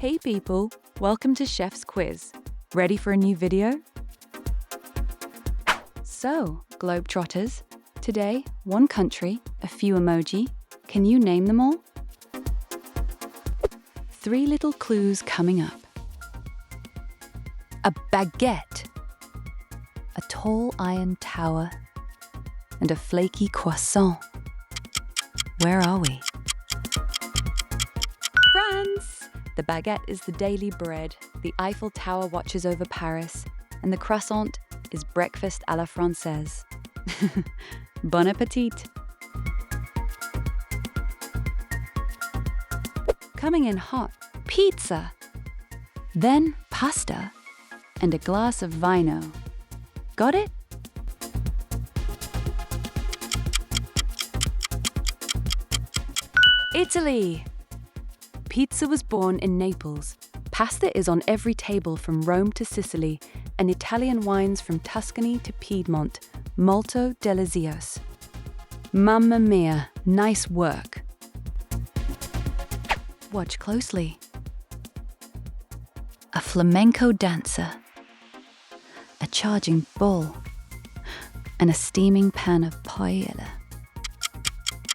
Hey people, welcome to Chef's Quiz. Ready for a new video? So, Globetrotters, today, one country, a few emoji. Can you name them all? 3 little clues coming up. A baguette, a tall iron tower, and a flaky croissant. Where are we? France! The baguette is the daily bread, the Eiffel Tower watches over Paris, and the croissant is breakfast à la française. Bon appétit! Coming in hot, pizza, then pasta, and a glass of vino. Got it? Italy! Pizza was born in Naples. Pasta is on every table from Rome to Sicily, and Italian wines from Tuscany to Piedmont. Molto delizioso. Mamma mia, nice work. Watch closely. A flamenco dancer, a charging bull, and a steaming pan of paella.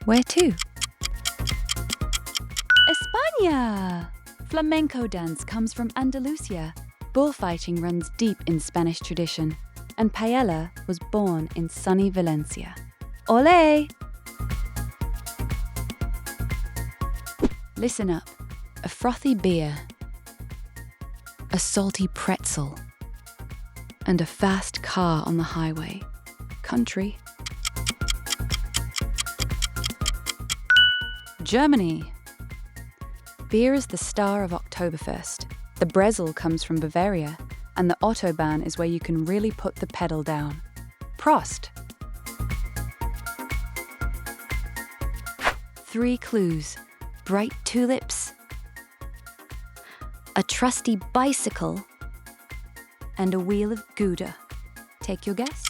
Where to? España! Flamenco dance comes from Andalusia. Bullfighting runs deep in Spanish tradition, and paella was born in sunny Valencia. Olé! Listen up. A frothy beer, a salty pretzel, and a fast car on the highway. Country. Germany. Beer is the star of Oktoberfest. The Brezel comes from Bavaria, and the Autobahn is where you can really put the pedal down. Prost! 3 clues. Bright tulips, a trusty bicycle, and a wheel of Gouda. Take your guess.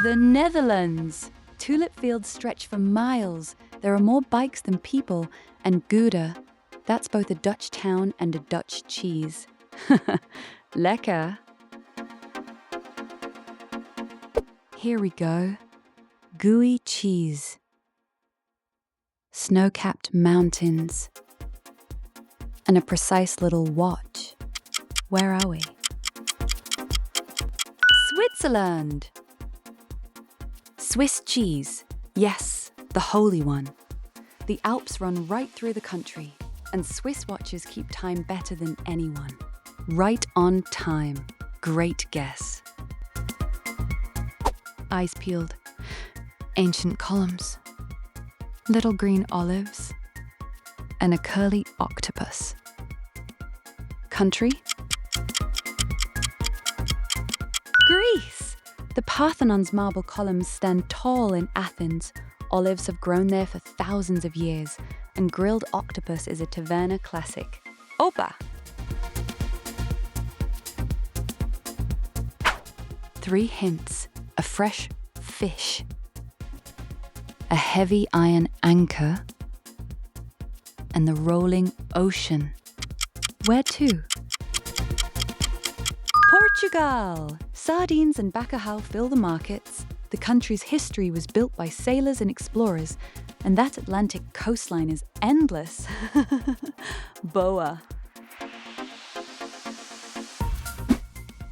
The Netherlands. Tulip fields stretch for miles. There are more bikes than people, and Gouda, that's both a Dutch town and a Dutch cheese. Lekker. Here we go. Gooey cheese. Snow-capped mountains. And a precise little watch. Where are we? Switzerland! Swiss cheese. Yes, the holy one. The Alps run right through the country, and Swiss watches keep time better than anyone. Right on time. Great guess. Eyes peeled. Ancient columns. Little green olives. And a curly octopus. Country? Greece! The Parthenon's marble columns stand tall in Athens. Olives have grown there for thousands of years, and grilled octopus is a taverna classic. Opa! 3 hints. A fresh fish. A heavy iron anchor. And the rolling ocean. Where to? Portugal! Sardines and bacalhau fill the markets. The country's history was built by sailors and explorers, and that Atlantic coastline is endless. Boa.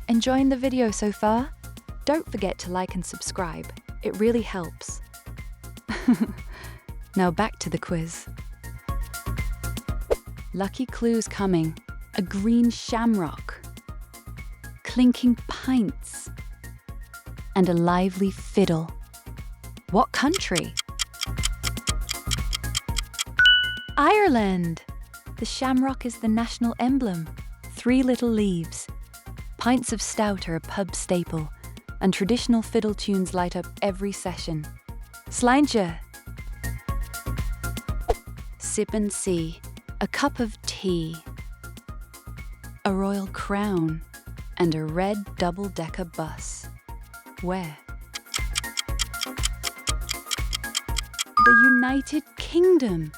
Enjoying the video so far? Don't forget to like and subscribe. It really helps. Now back to the quiz. Lucky clues coming. A green shamrock. Clinking pints. And a lively fiddle. What country? Ireland! The shamrock is the national emblem. 3 little leaves. Pints of stout are a pub staple, and traditional fiddle tunes light up every session. Sláinte! Sip and see. A cup of tea. A royal crown. And a red double-decker bus. Where? The United Kingdom.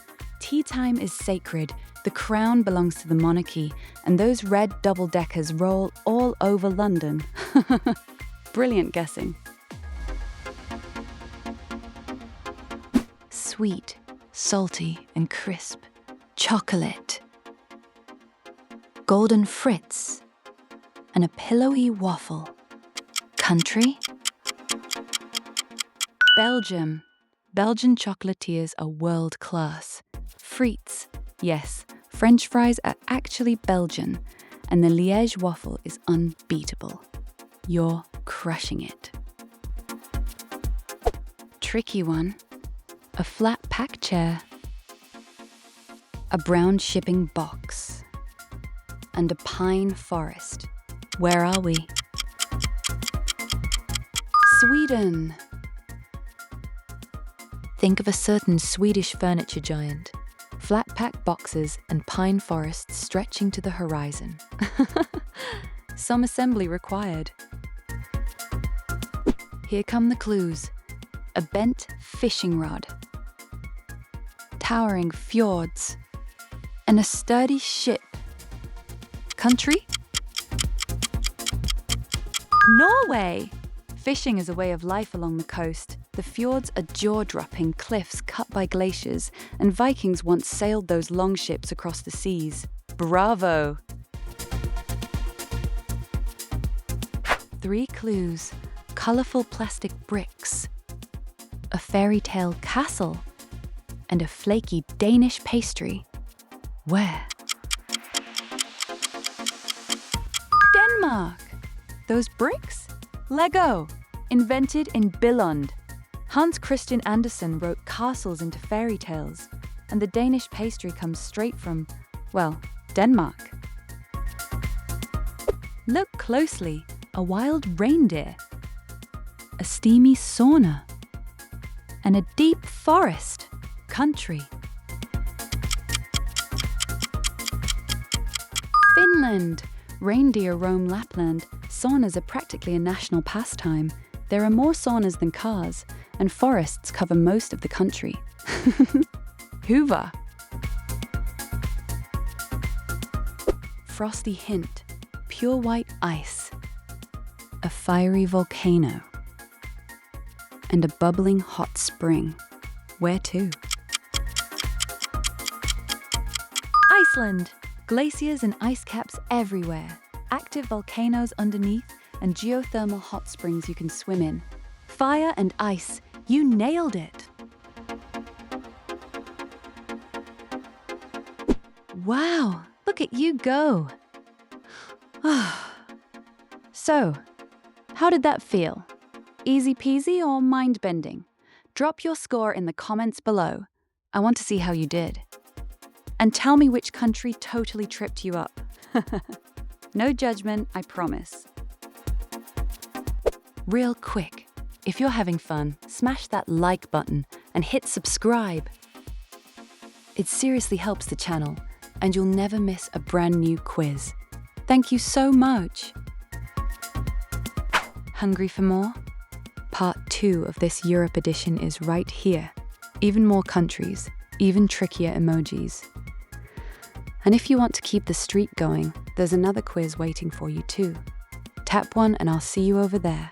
Tea time is sacred, the crown belongs to the monarchy, and those red double-deckers roll all over London. Brilliant guessing. Sweet, salty, and crisp. Chocolate. Golden Fritz. And a pillowy waffle. Country? Belgium. Belgian chocolatiers are world class. Frites. Yes, French fries are actually Belgian, and the Liège waffle is unbeatable. You're crushing it. Tricky one. A flat pack chair. A brown shipping box. And a pine forest. Where are we? Sweden. Think of a certain Swedish furniture giant. Flat pack boxes and pine forests stretching to the horizon. Some assembly required. Here come the clues. A bent fishing rod. Towering fjords. And a sturdy ship. Country? Norway! Fishing is a way of life along the coast. The fjords are jaw-dropping cliffs cut by glaciers, and Vikings once sailed those long ships across the seas. Bravo! 3 clues. Colourful plastic bricks. A fairy tale castle. And a flaky Danish pastry. Where? Denmark! Those bricks? Lego! Invented in Billund. Hans Christian Andersen wrote castles into fairy tales, and the Danish pastry comes straight from, well, Denmark. Look closely. A wild reindeer. A steamy sauna. And a deep forest. Country. Finland. Reindeer roam Lapland. Saunas are practically a national pastime. There are more saunas than cars, and forests cover most of the country. Hoover. Frosty hint. Pure white ice. A fiery volcano. And a bubbling hot spring. Where to? Iceland. Glaciers and ice caps everywhere. Active volcanoes underneath and geothermal hot springs you can swim in. Fire and ice. You nailed it. Wow, look at you go. So, how did that feel? Easy peasy or mind-bending? Drop your score in the comments below. I want to see how you did. And tell me which country totally tripped you up. No judgment, I promise. Real quick, if you're having fun, smash that like button and hit subscribe. It seriously helps the channel, and you'll never miss a brand new quiz. Thank you so much. Hungry for more? Part 2 of this Europe edition is right here. Even more countries, even trickier emojis. And if you want to keep the streak going, there's another quiz waiting for you too. Tap one and I'll see you over there.